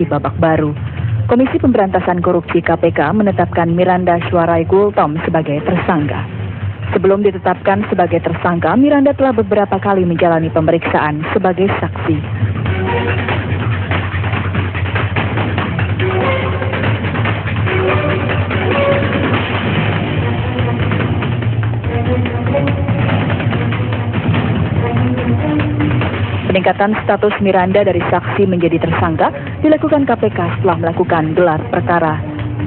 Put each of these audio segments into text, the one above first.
Di babak baru, Komisi Pemberantasan Korupsi KPK menetapkan Miranda Sywarai Gultom sebagai tersangka. Sebelum ditetapkan sebagai tersangka, Miranda telah beberapa kali menjalani pemeriksaan sebagai saksi. Peningkatan status Miranda dari saksi menjadi tersangka dilakukan KPK setelah melakukan gelar perkara.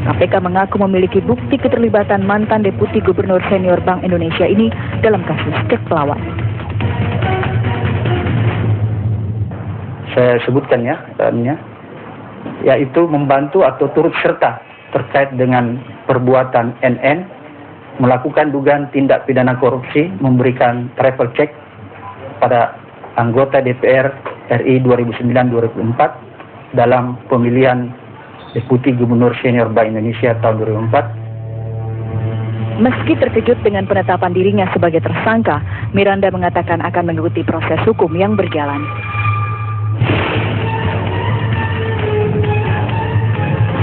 KPK mengaku memiliki bukti keterlibatan mantan Deputi Gubernur Senior Bank Indonesia ini dalam kasus cek pelawat. Saya sebutkan ya, yaitu membantu atau turut serta terkait dengan perbuatan NN melakukan dugaan tindak pidana korupsi, memberikan travel check pada anggota DPR RI 2009-2004 dalam pemilihan Deputi Gubernur Senior Bank Indonesia tahun 2004. Meski terkejut dengan penetapan dirinya sebagai tersangka, Miranda mengatakan akan mengikuti proses hukum yang berjalan.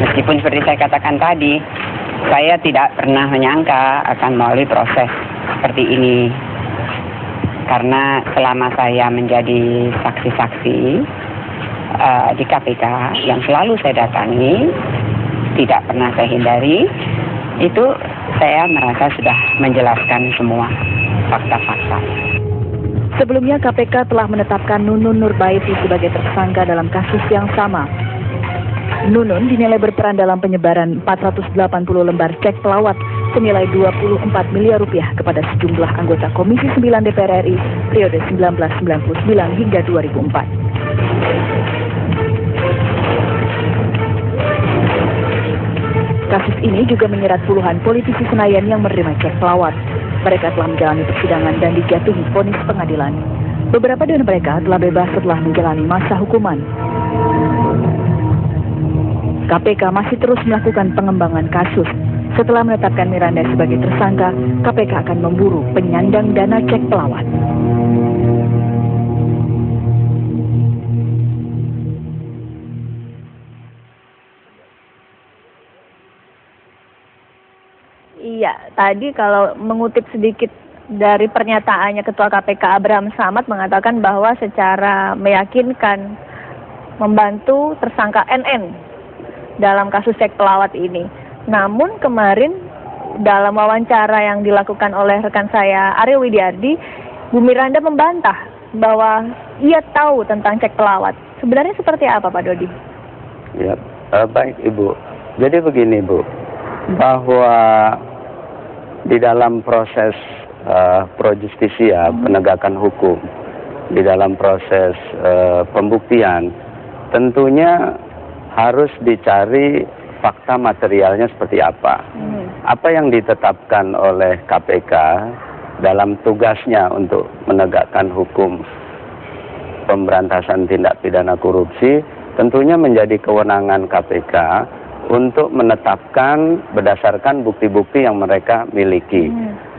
Meskipun seperti saya katakan tadi, saya tidak pernah menyangka akan melalui proses seperti ini. Karena selama saya menjadi saksi-saksi di KPK yang selalu saya datangi, tidak pernah saya hindari, itu saya merasa sudah menjelaskan semua fakta-fakta. Sebelumnya KPK telah menetapkan Nunun Nurbaiti sebagai tersangka dalam kasus yang sama. Nunun dinilai berperan dalam penyebaran 480 lembar cek pelawat senilai 24 miliar rupiah kepada sejumlah anggota Komisi 9 DPR RI periode 1999 hingga 2004. Kasus ini juga menyerat puluhan politisi Senayan yang menerima cek pelawat. Mereka telah menjalani persidangan dan dijatuhi vonis pengadilan. Beberapa dari mereka telah bebas setelah menjalani masa hukuman. KPK masih terus melakukan pengembangan kasus. Setelah menetapkan Miranda sebagai tersangka, KPK akan memburu penyandang dana cek pelawat. Iya, tadi kalau mengutip sedikit dari pernyataannya Ketua KPK Abraham Samad mengatakan bahwa secara meyakinkan membantu tersangka NN dalam kasus cek pelawat ini. Namun kemarin dalam wawancara yang dilakukan oleh rekan saya Aryo Widiardi, Bu Miranda membantah bahwa ia tahu tentang cek pelawat. Sebenarnya seperti apa Pak Dodi? Ya, baik Ibu. Jadi begini Bu, bahwa di dalam proses pro justisia, penegakan hukum, di dalam proses pembuktian, tentunya harus dicari fakta materialnya seperti apa. Apa yang ditetapkan oleh KPK dalam tugasnya untuk menegakkan hukum pemberantasan tindak pidana korupsi, tentunya menjadi kewenangan KPK untuk menetapkan berdasarkan bukti-bukti yang mereka miliki.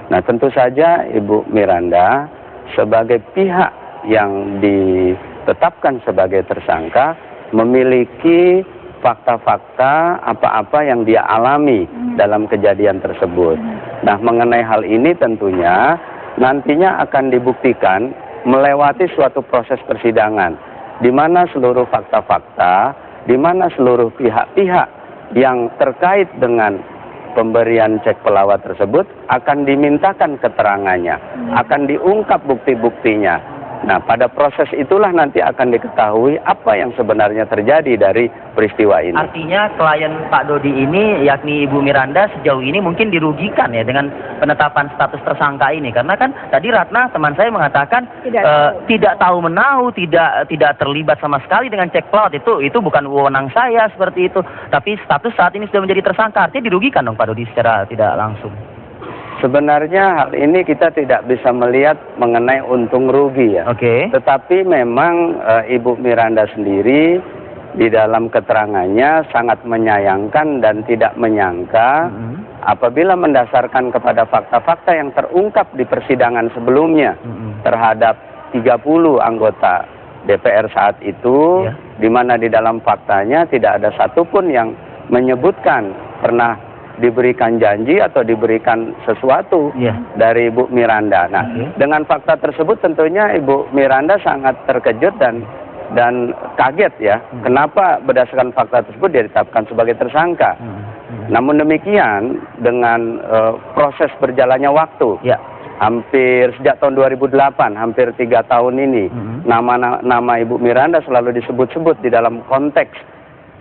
Nah, tentu saja Ibu Miranda sebagai pihak yang ditetapkan sebagai tersangka memiliki fakta-fakta apa-apa yang dia alami dalam kejadian tersebut. Nah, mengenai hal ini tentunya nantinya akan dibuktikan melewati suatu proses persidangan, di mana seluruh fakta-fakta, di mana seluruh pihak-pihak yang terkait dengan pemberian cek pelawat tersebut akan dimintakan keterangannya, akan diungkap bukti-buktinya. Nah, pada proses itulah nanti akan diketahui apa yang sebenarnya terjadi dari peristiwa ini. Artinya klien Pak Dodi ini, yakni Ibu Miranda, sejauh ini mungkin dirugikan ya dengan penetapan status tersangka ini. Karena kan tadi Ratna, teman saya, mengatakan tidak tahu menahu, tidak terlibat sama sekali dengan cek pelawat. Itu bukan wewenang saya seperti itu. Tapi status saat ini sudah menjadi tersangka, artinya dirugikan dong Pak Dodi secara tidak langsung. Sebenarnya hal ini kita tidak bisa melihat mengenai untung rugi ya. Tetapi memang Ibu Miranda sendiri di dalam keterangannya sangat menyayangkan dan tidak menyangka apabila mendasarkan kepada fakta-fakta yang terungkap di persidangan sebelumnya terhadap 30 anggota DPR saat itu, Ya. di mana di dalam faktanya tidak ada satupun yang menyebutkan pernah diberikan janji atau diberikan sesuatu Ya. dari Ibu Miranda. Nah, Oke. dengan fakta tersebut tentunya Ibu Miranda sangat terkejut dan kaget ya. Kenapa berdasarkan fakta tersebut dia ditetapkan sebagai tersangka? Namun demikian dengan proses berjalannya waktu, Ya. hampir sejak tahun 2008, hampir 3 tahun ini, nama Ibu Miranda selalu disebut-sebut di dalam konteks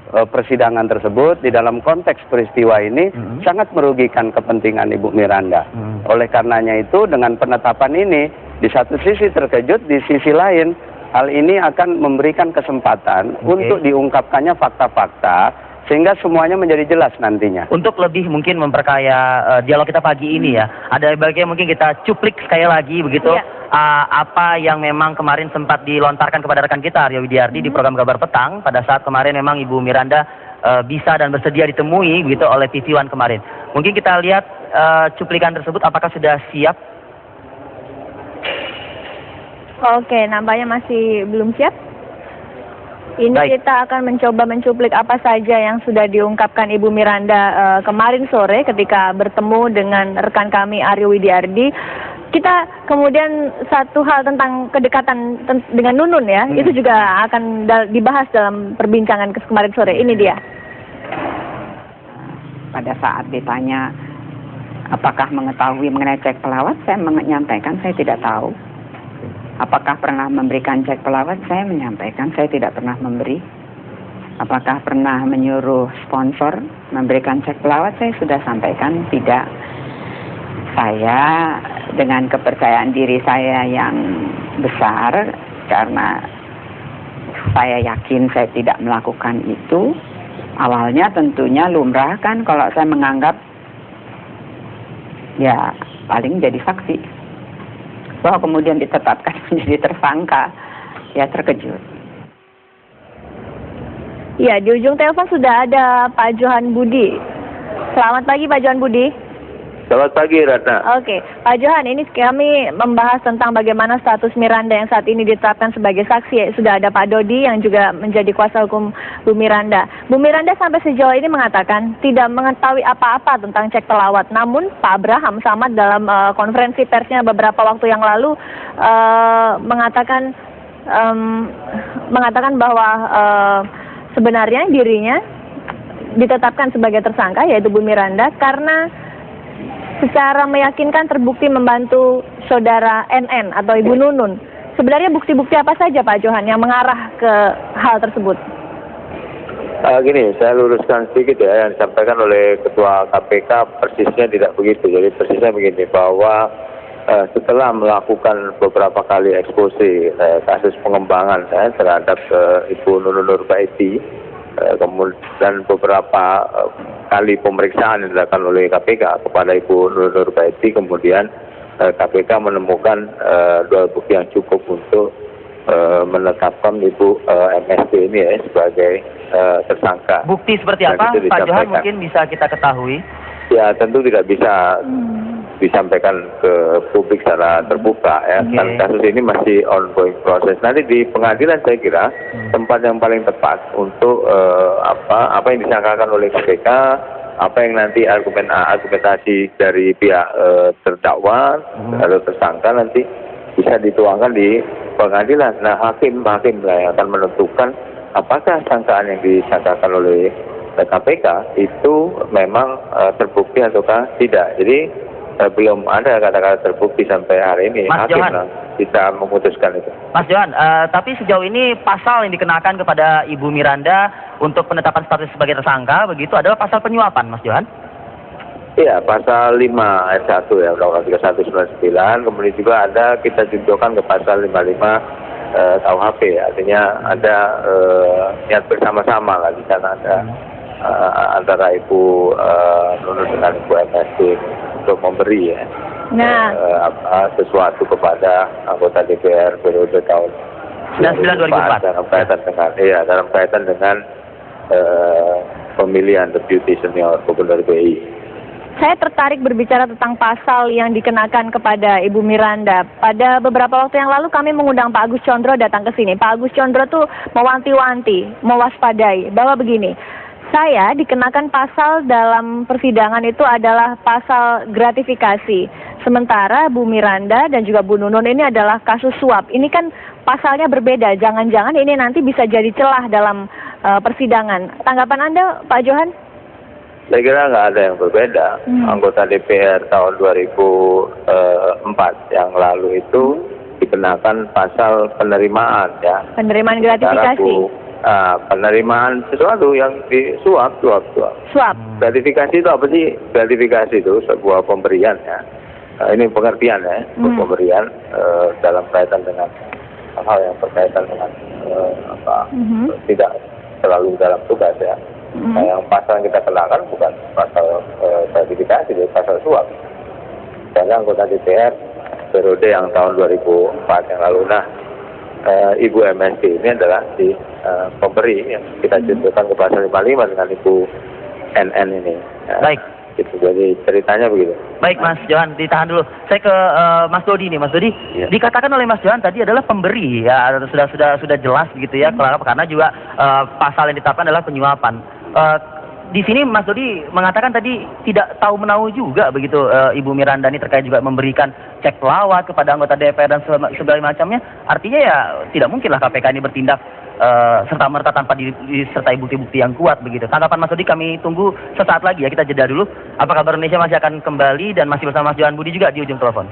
persidangan tersebut, di dalam konteks peristiwa ini sangat merugikan kepentingan Ibu Miranda. Oleh karenanya itu dengan penetapan ini di satu sisi terkejut, di sisi lain hal ini akan memberikan kesempatan untuk diungkapkannya fakta-fakta sehingga semuanya menjadi jelas nantinya. Untuk lebih mungkin memperkaya dialog kita pagi ini ya, ada baiknya mungkin kita cuplik sekali lagi begitu apa yang memang kemarin sempat dilontarkan kepada rekan kita Aryo Widiardi di program Kabar Petang pada saat kemarin memang Ibu Miranda bisa dan bersedia ditemui begitu oleh TV One kemarin. Mungkin kita lihat cuplikan tersebut apakah sudah siap? Oke, nampaknya masih belum siap. Ini Baik. kita akan mencoba mencuplik apa saja yang sudah diungkapkan Ibu Miranda kemarin sore ketika bertemu dengan rekan kami Aryo Widiardi. Kita kemudian satu hal tentang kedekatan dengan Nunun ya, itu juga akan dibahas dalam perbincangan kemarin sore. Ini dia. Pada saat ditanya apakah mengetahui mengenai cek pelawat, saya menyampaikan saya tidak tahu. Apakah pernah memberikan cek pelawat? Saya menyampaikan saya tidak pernah memberi. Apakah pernah menyuruh sponsor memberikan cek pelawat? Saya sudah sampaikan tidak. Saya dengan kepercayaan diri saya yang besar, karena saya yakin saya tidak melakukan itu. Awalnya tentunya lumrah kan kalau saya menganggap ya paling jadi saksi. Bahwa kemudian ditetapkan menjadi tersangka, ya terkejut. Ya, di ujung telepon sudah ada Pak Johan Budi. Selamat pagi Pak Johan Budi. Selamat pagi, Ratna. Oke, Pak Johan, ini kami membahas tentang bagaimana status Miranda yang saat ini ditetapkan sebagai saksi. Sudah ada Pak Dodi yang juga menjadi kuasa hukum Bu Miranda. Bu Miranda sampai sejauh ini mengatakan tidak mengetahui apa-apa tentang cek pelawat. Namun Pak Abraham Samad dalam konferensi persnya beberapa waktu yang lalu mengatakan bahwa sebenarnya dirinya ditetapkan sebagai tersangka, yaitu Bu Miranda, karena secara meyakinkan terbukti membantu saudara NN atau Ibu Nunun. Sebenarnya bukti-bukti apa saja Pak Johan yang mengarah ke hal tersebut? Gini, saya luruskan sedikit ya, yang disampaikan oleh Ketua KPK persisnya tidak begitu. Jadi persisnya begini, bahwa setelah melakukan beberapa kali ekspose kasus pengembangan terhadap Ibu Nunun Nurbaiti, kemudian beberapa kali pemeriksaan yang dilakukan oleh KPK kepada Ibu Nunun Nurbaiti, kemudian KPK menemukan 2 bukti yang cukup untuk menetapkan Ibu MSD ini ya sebagai tersangka. Bukti seperti apa Pak Johan mungkin bisa kita ketahui? Ya tentu tidak bisa disampaikan ke publik secara terbuka ya. Dan kasus ini masih ongoing proses. Nanti di pengadilan saya kira tempat yang paling tepat untuk apa yang disangkakan oleh KPK, apa yang nanti argumentasi dari pihak terdakwa atau tersangka nanti bisa dituangkan di pengadilan. Nah hakim lah yang akan menentukan apakah sangkaan yang disangkakan oleh KPK itu memang terbukti ataukah tidak. Jadi belum ada kata-kata terbukti sampai hari ini. Mas hakim Johan, lah bisa memutuskan itu. Mas Johan, tapi sejauh ini pasal yang dikenakan kepada Ibu Miranda untuk penetapan status sebagai tersangka begitu adalah pasal penyuapan, Mas Johan? Iya, pasal 5 ayat 1 ya, Undang-Undang 3199. Kemudian juga ada kita junjukkan ke pasal 55 KUHP, artinya ada niat bersama-sama lah di sana, ada antara Ibu Nunun dengan Ibu MSD untuk memberi ya sesuatu kepada anggota DPR periode tahun 2004 dalam kaitan dengan pemilihan deputi senior Gubernur BI. Saya tertarik berbicara tentang pasal yang dikenakan kepada Ibu Miranda. Pada beberapa waktu yang lalu kami mengundang Pak Agus Condro datang ke sini. Pak Agus Condro tuh mewanti-wanti, mewaspadai bahwa begini, saya dikenakan pasal dalam persidangan itu adalah pasal gratifikasi. Sementara Bu Miranda dan juga Bu Nunun ini adalah kasus suap. Ini kan pasalnya berbeda. Jangan-jangan ini nanti bisa jadi celah dalam persidangan. Tanggapan Anda, Pak Johan? Saya kira nggak ada yang berbeda. Anggota DPR tahun 2004 yang lalu itu dikenakan pasal penerimaan ya. Penerimaan gratifikasi. Penerimaan sesuatu yang disuap. Suap. Gratifikasi itu apa sih? Gratifikasi itu sebuah pemberian ya. Ini pengertian ya, pemberian dalam kaitan dengan hal yang berkaitan dengan tidak selalu dalam tugas ya. Nah, yang pasal yang kita kenakan bukan pasal gratifikasi, dari pasal suap. Misalnya anggota DPR periode yang tahun 2004 yang lalu. Nah, Ibu MSD ini adalah si pemberi yang kita contohkan ke pasal 55 dengan Ibu NN ini. Baik. Gitu, jadi ceritanya begitu. Baik Mas Johan, ditahan dulu. Saya ke Mas Dodi nih, Mas Dodi. Ya. Dikatakan oleh Mas Johan tadi adalah pemberi ya, sudah jelas begitu ya, karena juga pasal yang ditetapkan adalah penyuapan. Di sini Mas Dodi mengatakan tadi tidak tahu menahu juga begitu Ibu Miranda ini terkait juga memberikan cek pelawat kepada anggota DPR dan sebagainya macamnya. Artinya ya tidak mungkinlah KPK ini bertindak serta-merta tanpa disertai bukti-bukti yang kuat begitu. Tanggapan Mas Dodi kami tunggu sesaat lagi ya, kita jeda dulu. Apa kabar Indonesia masih akan kembali dan masih bersama Mas Johan Budi juga di ujung telepon.